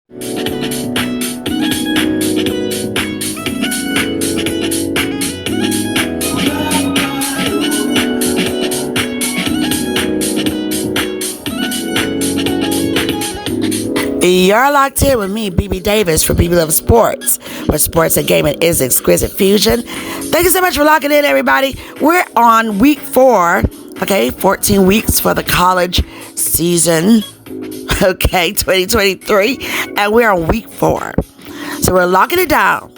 You're locked in with me, BB Davis, for BB Love Sports, where sports and gaming is exquisite fusion. Thank you so much for locking in, everybody. We're on week 4, okay, 14 weeks for the college season, okay, 2023, and we're on week 4. So we're locking it down.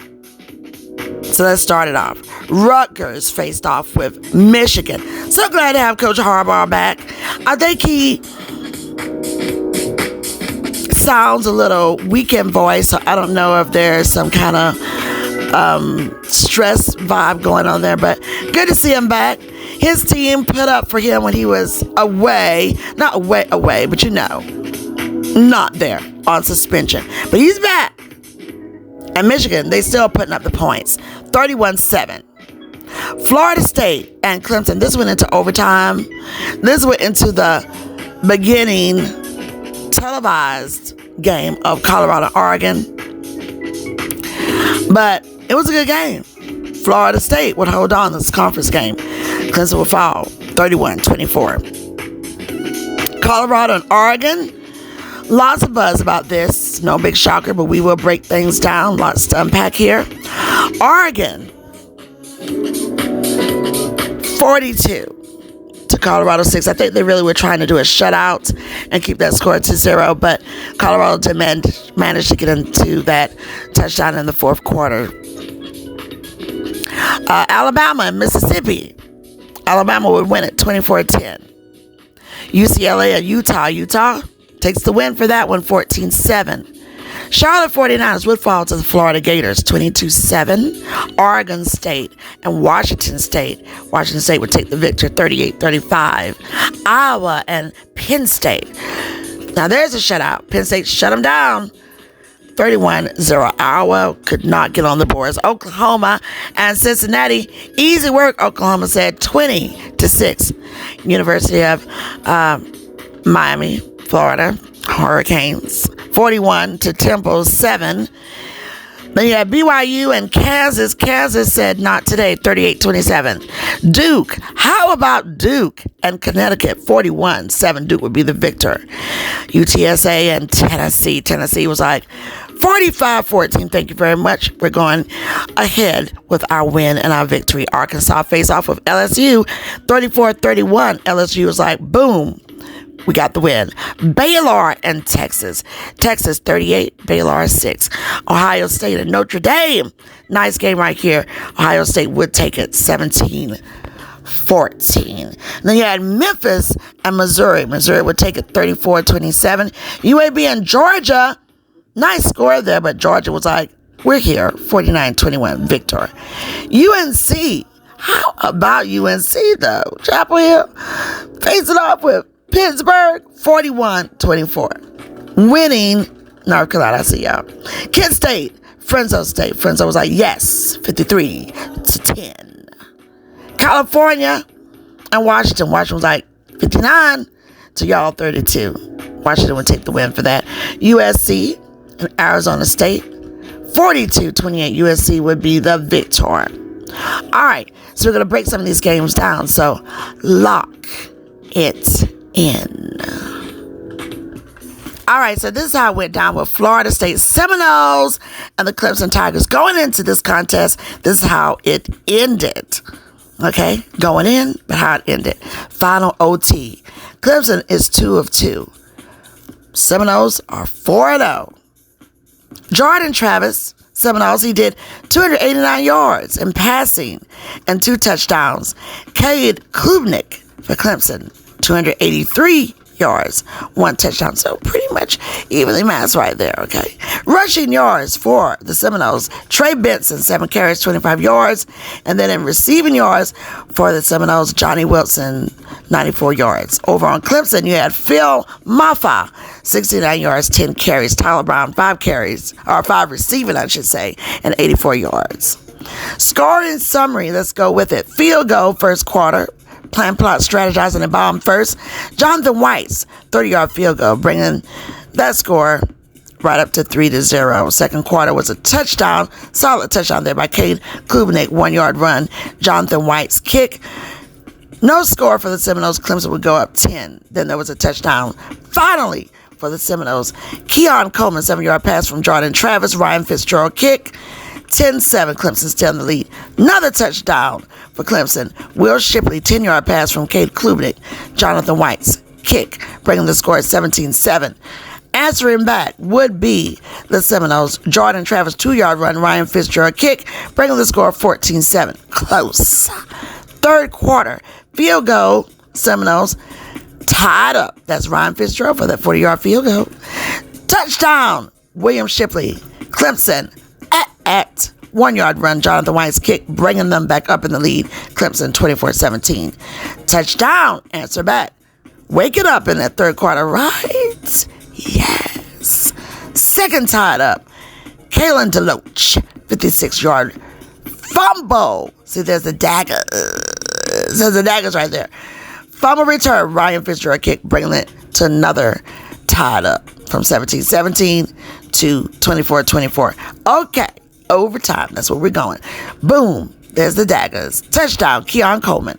So let's start it off. Rutgers faced off with Michigan. So glad to have Coach Harbaugh back. I think he sounds a little weekend voice, so I don't know if there's some kind of stress vibe going on there, but good to see him back. His team put up for him when he was away, not away, but not there on suspension. But he's back. And Michigan, they still putting up the points, 31-7. Florida State and Clemson, this went into overtime. This went into the beginning televised game of Colorado, Oregon. But it was a good game. Florida State would hold on this conference game. Clemson would fall 31-24. Colorado and Oregon, lots of buzz about this. No big shocker, but we will break things down. Lots to unpack here. Oregon, 42 to Colorado 6. I think they really were trying to do a shutout and keep that score to 0, but Colorado did manage to get into that touchdown in the fourth quarter. Alabama and Mississippi. Alabama would win it 24-10. UCLA and Utah. Utah takes the win for that one, 14-7. Charlotte 49ers would fall to the Florida Gators, 22-7. Oregon State and Washington State. Washington State would take the victory, 38-35. Iowa and Penn State. Now there's a shutout. Penn State shut them down, 31-0. Iowa could not get on the boards. Oklahoma and Cincinnati. Easy work, Oklahoma said, 20-6. University of Miami, Florida Hurricanes, 41 to Temple 7. Then you have BYU and Kansas. Kansas said not today, 38-27. Duke, how about Duke and Connecticut, 41-7. Duke would be the victor. UTSA and Tennessee. Tennessee was like 45-14. Thank you very much. We're going ahead with our win and our victory. Arkansas face off with LSU, 34-31. LSU was like, boom. We got the win. Baylor and Texas. Texas 38, Baylor 6. Ohio State and Notre Dame. Nice game right here. Ohio State would take it 17-14. Then you had Memphis and Missouri. Missouri would take it 34-27. UAB and Georgia. Nice score there, but Georgia was like, we're here. 49-21 victor. UNC. How about UNC though? Chapel Hill facing off with Pittsburgh, 41-24. Winning North Carolina, I see y'all. Kent State, Fresno State. Fresno was like, yes, 53-10. California and Washington. Washington was like, 59 to y'all, 32. Washington would take the win for that. USC and Arizona State, 42-28. USC would be the victor. All right, so we're going to break some of these games down. So lock it in. All right, so this is how it went down with Florida State Seminoles and the Clemson Tigers. Going into this contest, this is how it ended. Okay, going in, but how it ended. Final OT. Clemson is 2 of 2. Seminoles are 4-0. Jordan Travis, Seminoles, he did 289 yards in passing and 2 touchdowns. Cade Klubnik for Clemson, 283 yards, 1 touchdown. So pretty much evenly matched right there, okay? Rushing yards for the Seminoles, Trey Benson, 7 carries, 25 yards. And then in receiving yards for the Seminoles, Johnny Wilson, 94 yards. Over on Clemson, you had Phil Maffa, 69 yards, 10 carries. Tyler Brown, 5 carries, or 5 receiving, I should say, and 84 yards. Scoring summary, let's go with it. Field goal, first quarter. Plan, plot, strategizing, and bomb first. Jonathan White's 30-yard field goal, bringing that score right up to 3-0. Second quarter was a touchdown, solid touchdown there by Cade Klubnik, 1-yard run. Jonathan White's kick. No score for the Seminoles. Clemson would go up 10. Then there was a touchdown finally for the Seminoles. Keon Coleman, 7-yard pass from Jordan Travis. Ryan Fitzgerald kick. 10-7. Clemson still in the lead. Another touchdown for Clemson. Will Shipley, 10-yard pass from Cade Klubnik. Jonathan White's kick, bringing the score at 17-7. Answering back would be the Seminoles. Jordan Travis, 2-yard run. Ryan Fitzgerald kick, bringing the score 14-7. Close. Third quarter, field goal, Seminoles tied up. That's Ryan Fitzgerald for that 40-yard field goal. Touchdown, William Shipley. Clemson at 1-yard run. Jonathan White's kick, bringing them back up in the lead. Clemson 24-17. Touchdown, answer back. Wake it up in that third quarter, right? Yes. Second tied up. Kalen DeLoach, 56-yard fumble. See, there's the dagger. There's the daggers right there. Fumble return. Ryan Fitzgerald kick, bringing it to another tied up from 17-17 to 24-24. Okay, overtime. That's where we're going. Boom. There's the daggers. Touchdown. Keon Coleman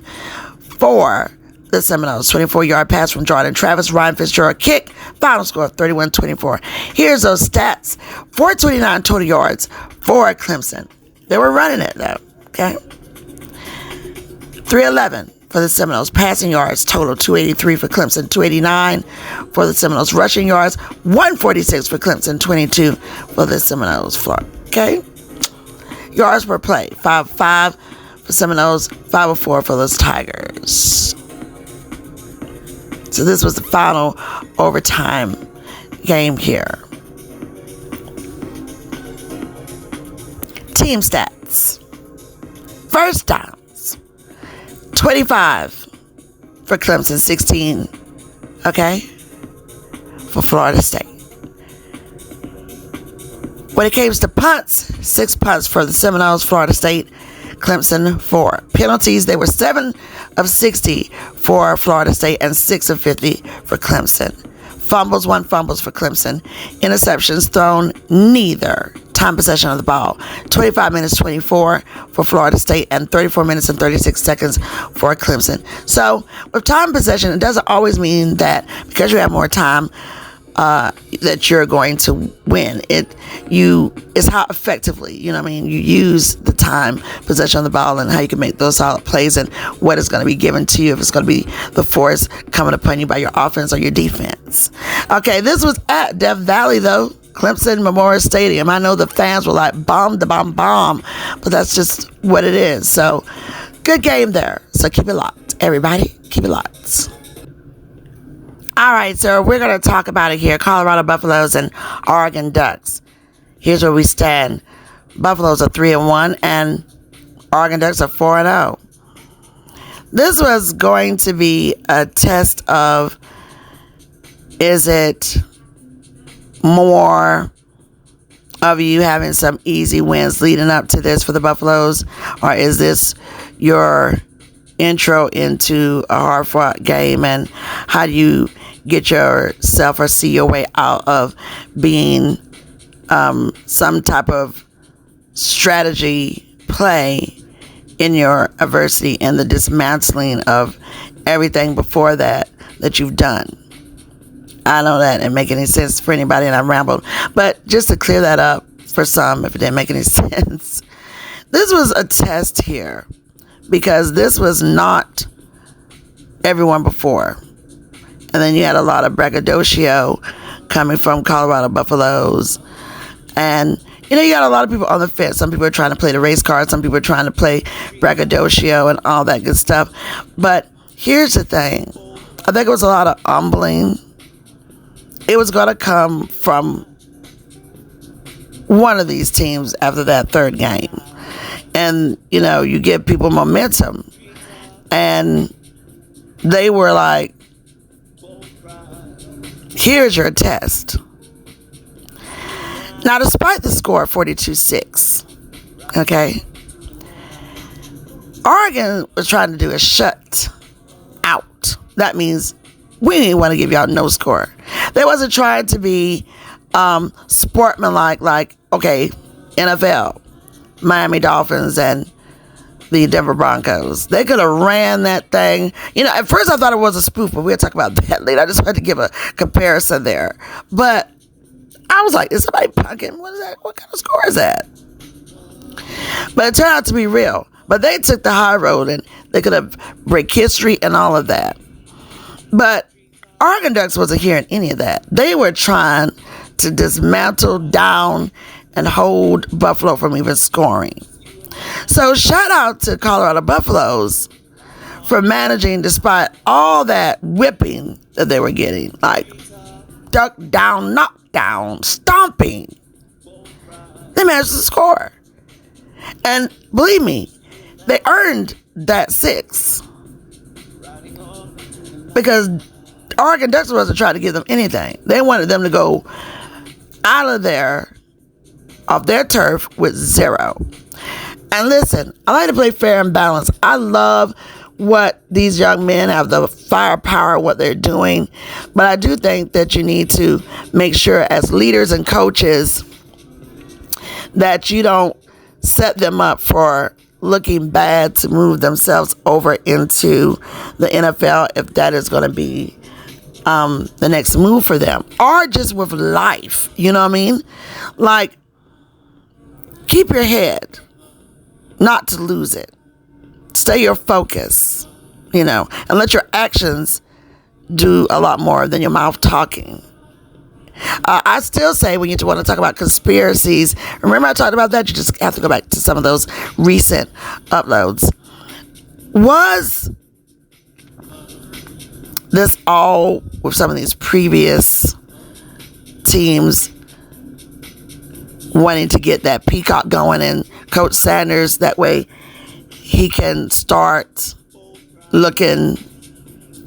for the Seminoles. 24-yard pass from Jordan Travis. Ryan Fitzgerald kick. Final score of 31-24. Here's those stats. 429 total yards for Clemson. They were running it, though. Okay. 311 for the Seminoles. Passing yards total 283 for Clemson. 289 for the Seminoles. Rushing yards 146 for Clemson. 22 for the Seminoles. Okay. Yards per play 5-5 for Seminoles. 504 for those Tigers. So this was the final overtime game here. Team stats. First downs, 25 for Clemson, 16, okay, for Florida State. When it came to punts, 6 punts for the Seminoles, Florida State, Clemson 4. Penalties, they were 7 of 60 for Florida State and 6 of 50 for Clemson. Fumbles, 1 fumbles for Clemson. Interceptions thrown, neither. Time possession of the ball, 25 minutes 24 for Florida State and 34 minutes and 36 seconds for Clemson. So with time possession, it doesn't always mean that because you have more time that you're going to win. It's how effectively, you use the time possession of the ball and how you can make those solid plays and what is going to be given to you, if it's going to be the force coming upon you by your offense or your defense. Okay, this was at Death Valley, though. Clemson Memorial Stadium. I know the fans were like, bomb, but that's just what it is. So, good game there. So, keep it locked. Everybody, keep it locked. All right, so we're going to talk about it here. Colorado Buffaloes and Oregon Ducks. Here's where we stand. Buffaloes are 3-1, and Oregon Ducks are 4-0. This was going to be a test of, is it more of you having some easy wins leading up to this for the Buffaloes, or is this your intro into a hard-fought game, and how do you get yourself or see your way out of being some type of strategy play in your adversity and the dismantling of everything before that you've done? I know that didn't make any sense for anybody, and I rambled. But just to clear that up for some, if it didn't make any sense, this was a test here because this was not everyone before. And then you had a lot of braggadocio coming from Colorado Buffaloes. And, you got a lot of people on the fence. Some people are trying to play the race card. Some people are trying to play braggadocio and all that good stuff. But here's the thing. I think it was a lot of humbling. It was going to come from one of these teams after that third game. And, you give people momentum. And they were like, here's your test. Now, despite the score 42-6, okay, Oregon was trying to do a shut out. That means we didn't want to give y'all no score. They wasn't trying to be sportsmanlike, like, okay, NFL, Miami Dolphins, and the Denver Broncos. They could have ran that thing. At first I thought it was a spoof, but we'll talk about that later. I just wanted to give a comparison there. But I was like, is somebody punking? What is that? What kind of score is that? But it turned out to be real. But they took the high road, and they could have break history and all of that. But Oregon Ducks wasn't hearing any of that. They were trying to dismantle down and hold Buffalo from even scoring. So shout out to Colorado Buffaloes for managing, despite all that whipping that they were getting, like duck down, knockdown, stomping. They managed to score. And believe me, they earned that 6. Because Oregon Ducks wasn't trying to give them anything. They wanted them to go out of there, off their turf, with 0. And listen, I like to play fair and balanced. I love what these young men have, the firepower, what they're doing. But I do think that you need to make sure, as leaders and coaches, that you don't set them up for looking bad to move themselves over into the NFL, if that is going to be the next move for them. Or just with life, you know what I mean? Like, keep your head, not to lose it. Stay your focus, and let your actions do a lot more than your mouth talking. I still say, when you want to talk about conspiracies, remember I talked about that? You just have to go back to some of those recent uploads. Was this all with some of these previous teams wanting to get that peacock going in Coach Sanders? That way he can start looking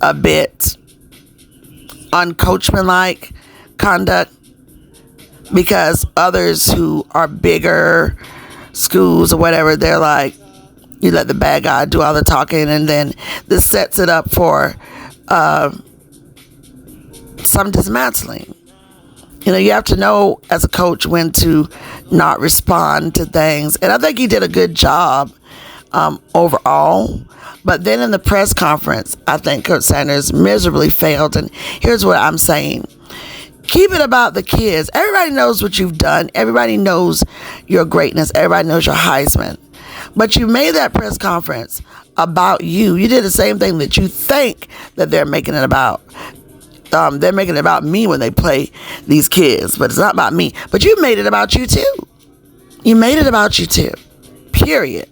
a bit uncoachmanlike conduct, because others who are bigger schools or whatever, they're like, you let the bad guy do all the talking, and then this sets it up for some dismantling. You have to know as a coach when to not respond to things, and I think he did a good job overall. But then in the press conference, I think Coach Sanders miserably failed, and here's what I'm saying. Keep it about the kids. Everybody knows what you've done. Everybody knows your greatness. Everybody knows your Heisman. But you made that press conference about you. You did the same thing that you think that they're making it about. They're making it about me when they play these kids, but it's not about me. But you made it about you too. You made it about you too. Period.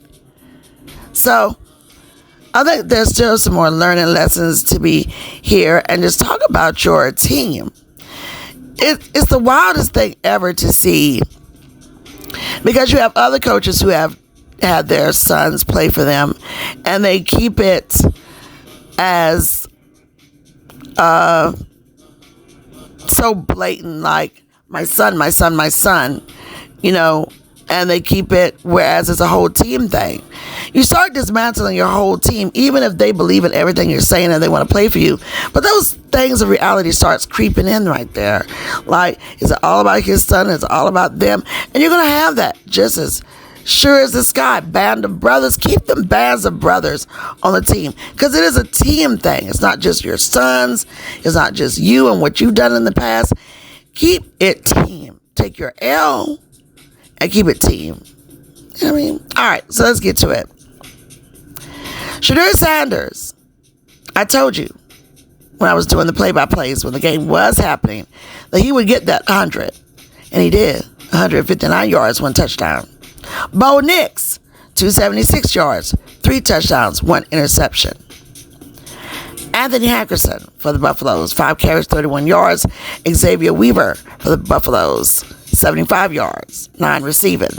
So I think there's still some more learning lessons to be here, and just talk about your team. It's the wildest thing ever to see, because you have other coaches who have had their sons play for them, and they keep it as so blatant, like my son, and they keep it, whereas it's a whole team thing. You start dismantling your whole team, even if they believe in everything you're saying and they want to play for you. But those things of reality starts creeping in right there. Like, is it all about his son? Is it all about them? And you're going to have that just as sure as the sky. Band of brothers. Keep them bands of brothers on the team, because it is a team thing. It's not just your sons. It's not just you and what you've done in the past. Keep it team. Take your L and keep it team. You know what I mean? All right, so let's get to it. Shedeur Sanders, I told you when I was doing the play-by-plays, when the game was happening, that he would get that 100. And he did. 159 yards, 1 touchdown. Bo Nix, 276 yards, 3 touchdowns, 1 interception. Anthony Hankerson for the Buffaloes, 5 carries, 31 yards. Xavier Weaver for the Buffaloes, 75 yards, 9 receiving.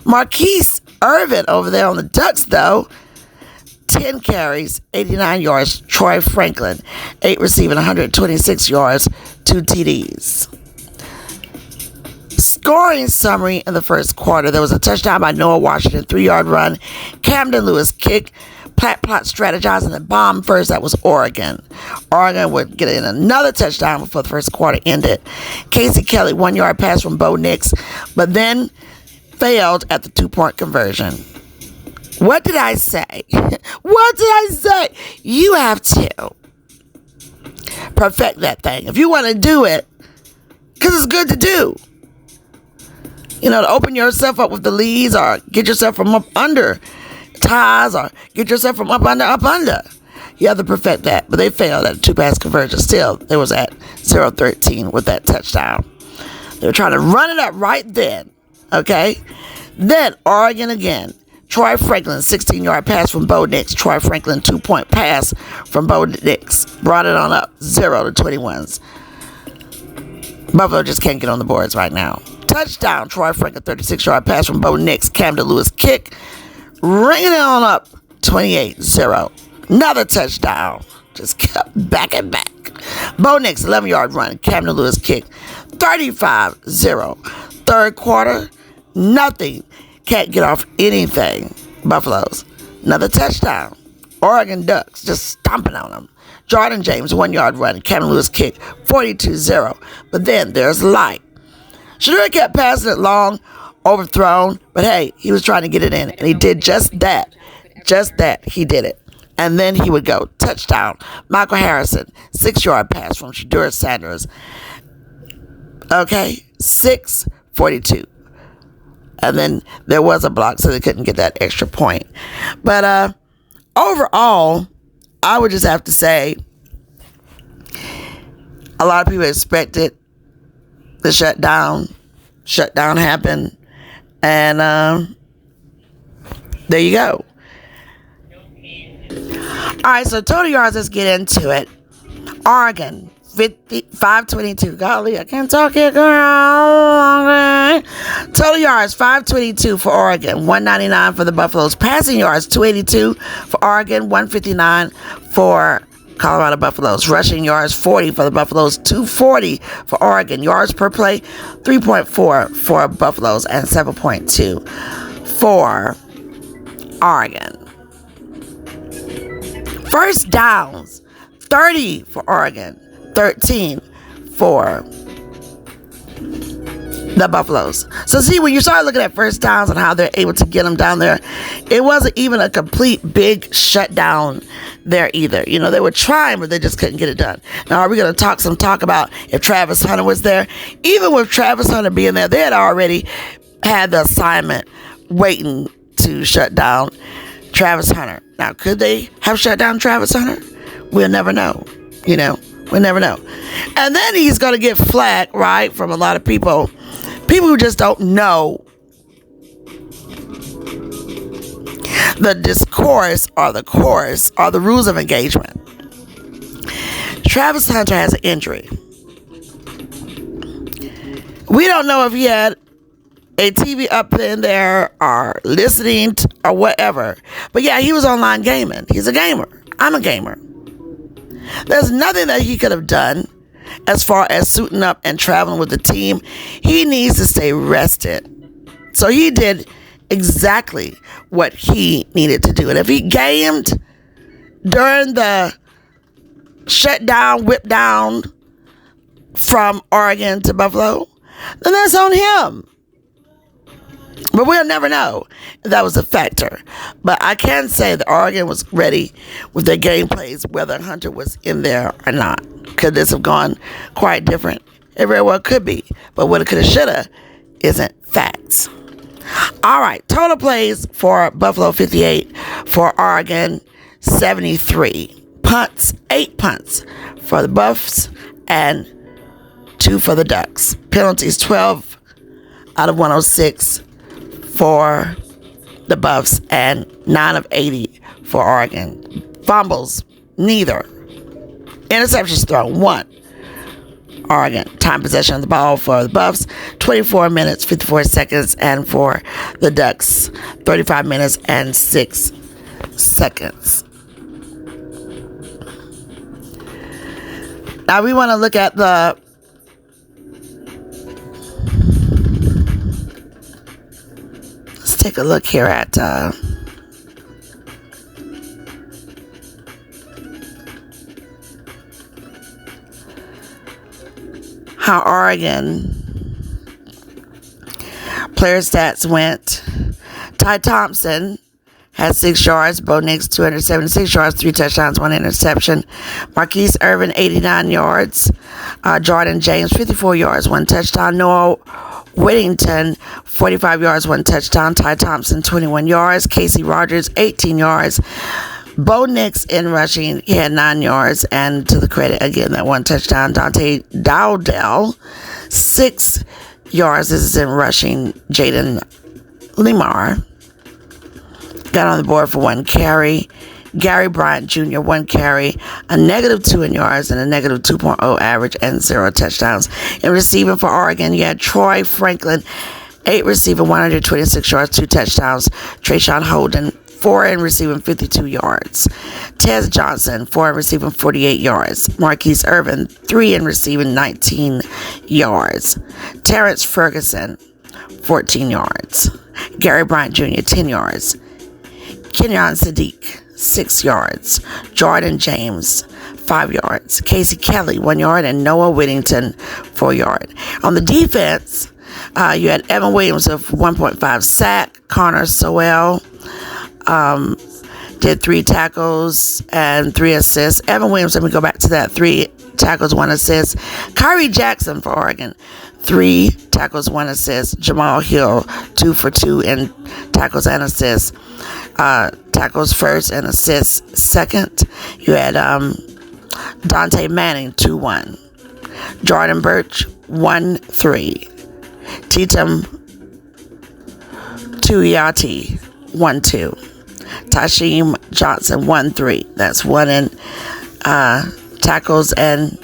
Marquise Irvin over there on the Ducks, though, 10 carries, 89 yards. Troy Franklin, 8 receiving, 126 yards, 2 TDs. Scoring summary in the first quarter. There was a touchdown by Noah Washington, 3-yard run. Camden Lewis kick. plot strategizing the bomb first. That was Oregon. Oregon would get in another touchdown before the first quarter ended. Casey Kelly, 1 yard pass from Bo Nix, but then failed at the 2-point conversion. What did I say? What did I say? You have to perfect that thing if you want to do it, because it's good to do. You know, to open yourself up with the leads, or get yourself from up under ties, or get yourself from up under. You have to perfect that. But they failed at a 2-pass conversion. Still, they was at 0-13 with that touchdown. They were trying to run it up right then. Okay? Then, Oregon again. Troy Franklin, 16-yard pass from Bo Nix. Troy Franklin, 2-point pass from Bo Nix. Brought it on up, 0-21. Buffalo just can't get on the boards right now. Touchdown, Troy Franklin, 36-yard pass from Bo Nix. Camden Lewis kick, ringing it on up, 28-0. Another touchdown, just kept back and back. Bo Nix, 11-yard run. Camden Lewis kick, 35-0. Third quarter, nothing. Can't get off anything. Buffaloes, another touchdown. Oregon Ducks just stomping on them. Jordan James, 1-yard run. Camden Lewis kick, 42-0. But then there's light. Shedeur kept passing it long, overthrown, but hey, he was trying to get it in, and he did just that. Just that, he did it. And then he would go, touchdown. Michael Harrison, 6-yard pass from Shedeur Sanders. Okay, 6:42. And then there was a block, so they couldn't get that extra point. But overall, I would just have to say, a lot of people expected the shutdown happened, and there you go. All right, so total yards, let's get into it. Oregon, 522. Golly, I can't talk here, girl. Total yards, 522 for Oregon, 199 for the Buffaloes. Passing yards, 282 for Oregon, 159 for Colorado Buffaloes. Rushing yards, 40 for the Buffaloes, 240 for Oregon. Yards per play, 3.4 for Buffaloes, and 7.2 for Oregon. First downs, 30 for Oregon, 13 for the Buffaloes. So see, when you start looking at first downs and how they're able to get them down there, it wasn't even a complete big shutdown there either. You know, they were trying, but they just couldn't get it done. Now, are we going to talk about if Travis Hunter was there? Even with Travis Hunter being there, they had already had the assignment waiting to shut down Travis Hunter. Now, could they have shut down Travis Hunter? We'll never know. You know, we'll never know. And then he's going to get flack, right, from a lot of people who just don't know the discourse or the course or the rules of engagement. Travis Hunter has an injury. We don't know if he had a TV up in there or listening to, or whatever. But yeah, he was online gaming. He's a gamer. I'm a gamer. There's nothing that he could have done as far as suiting up and traveling with the team. He needs to stay rested. So he did exactly what he needed to do. And if he gamed during the shutdown, whip down from Oregon to Buffalo, then that's on him. But we'll never know if that was a factor. But I can say that Oregon was ready with their game plays, whether Hunter was in there or not. Could this have gone quite different? It very well could be. But what it could have, should have, isn't facts. All right, total plays for Buffalo, 58. For Oregon, 73. Punts, 8 punts for the Buffs and 2 for the Ducks. Penalties, 12 out of 106 for the Buffs and 9 of 80 for Oregon. Fumbles, neither. Interceptions thrown, 1. Oregon. Time possession of the ball for the Buffs, 24 minutes, 54 seconds. And for the Ducks, 35 minutes and 6 seconds. Now we want to look at the let's take a look here at how Oregon player stats went. Ty Thompson had 6 yards. Bo Nix, 276 yards, 3 touchdowns, 1 interception. Marquise Irvin, 89 yards. Jordan James, 54 yards, 1 touchdown. Noah Whittington, 45 yards, 1 touchdown. Ty Thompson, 21 yards. Casey Rogers, 18 yards. Bo Nix in rushing, he had 9 yards. And to the credit, again, that 1 touchdown. Dante Dowdell, 6 yards. This is in rushing. Jaden Limar got on the board for 1 carry. Gary Bryant Jr., 1 carry, a -2 in yards, and a -2.0 average, and 0 touchdowns. In receiving for Oregon, you had Troy Franklin, 8 receiving, 126 yards, 2 touchdowns. Trayshawn Holden, 4 in receiving, 52 yards. Tez Johnson, 4 in receiving, 48 yards. Marquise Irvin, 3 in receiving, 19 yards. Terrence Ferguson, 14 yards. Gary Bryant Jr., 10 yards. Kenyon Sadiq, 6 yards. Jordan James, 5 yards. Casey Kelly, 1 yard. And Noah Whittington, 4 yards. On the defense, you had Evan Williams of 1.5 sack. Connor Sowell did 3 tackles and 3 assists. Evan Williams, let me go back to that. 3 tackles, 1 assist. Kyrie Jackson for Oregon, 3 tackles, 1 assist. Jamal Hill, 2 for 2 in tackles and assists. Tackles first and assists second. You had Dante Manning, 2-1. Jordan Birch, 1-3. Titum Tuiati, 1-2. Tasheem Johnson, 1-3. That's 1 in tackles and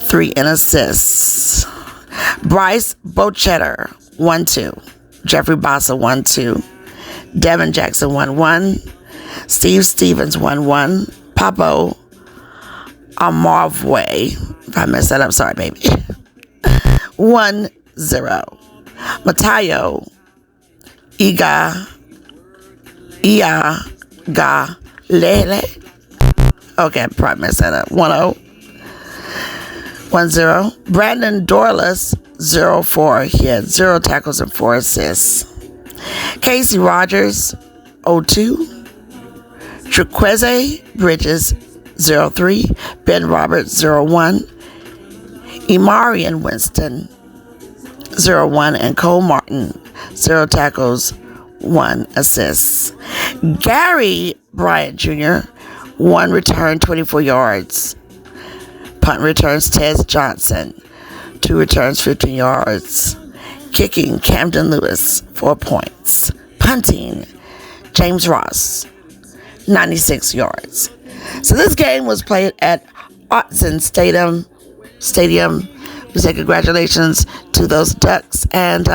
3 in assists. Bryce Bochetter, 1-2. Jeffrey Bossa, 1-2. Devin Jackson, 1-1. Steve Stevens, 1-1. Papo Amarvwe, if I messed that up, sorry, baby. 1-0. Matayo Lele. Okay, I probably messed that up. 1-0. 1-0. Brandon Dorlus, 0-4. He had 0 tackles and 4 assists. Casey Rogers, 0-2. Triqueze Bridges, 0-3. Ben Roberts, 0-1. Imarian Winston, 0-1. And Cole Martin, 0 tackles, 1 assist. Gary Bryant Jr., 1 return, 24 yards. Punt returns, Tez Johnson, 2 returns, 15 yards. Kicking, Camden Lewis, 4 points. Punting, James Ross, 96 yards. So this game was played at Autzen Stadium. We say congratulations to those Ducks, and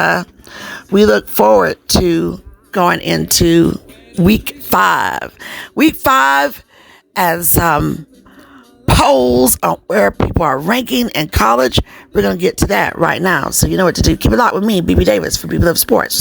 we look forward to going into week 5. Week 5 and some polls on where people are ranking in college. We're going to get to that right now. So you know what to do. Keep it locked with me, BB Davis, for People Love Sports.